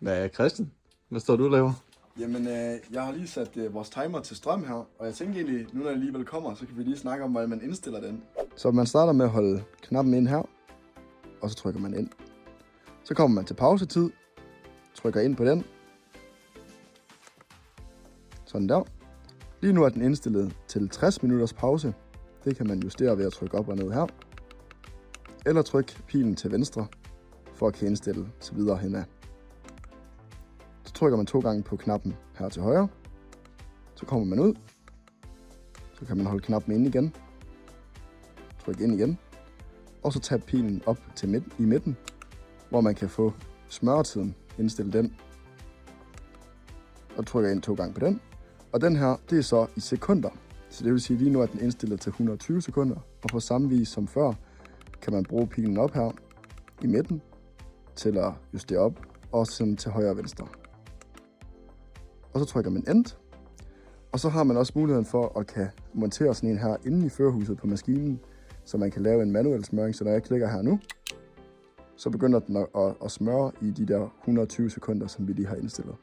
Hvad Christian? Hvad står du og laver? Jamen, jeg har lige sat vores timer til strøm her, og jeg tænker egentlig, nu når det alligevel kommer, så kan vi lige snakke om, hvordan man indstiller den. Så man starter med at holde knappen ind her, og så trykker man ind. Så kommer man til pausetid, trykker ind på den. Sådan der. Lige nu er den indstillet til 60 minutters pause. Det kan man justere ved at trykke op og ned her. Eller trykke pilen til venstre, for at kan indstille så videre henad. Så trykker man 2 gange på knappen her til højre. Så kommer man ud. Så kan man holde knappen ind igen. Tryk ind igen. Og så tage pilen op til i midten, hvor man kan få smøretiden. Indstille den. Og trykker ind 2 gange på den. Og den her, det er så i sekunder. Så det vil sige, lige nu er den indstillet til 120 sekunder. Og på samme vis som før, kan man bruge pilen op her i midten til at justere op, og sådan til højre og venstre. Og så trykker man End. Og så har man også muligheden for at kan montere sådan en her inde i førerhuset på maskinen, så man kan lave en manuel smøring. Så når jeg klikker her nu, så begynder den at smøre i de der 120 sekunder, som vi lige har indstillet.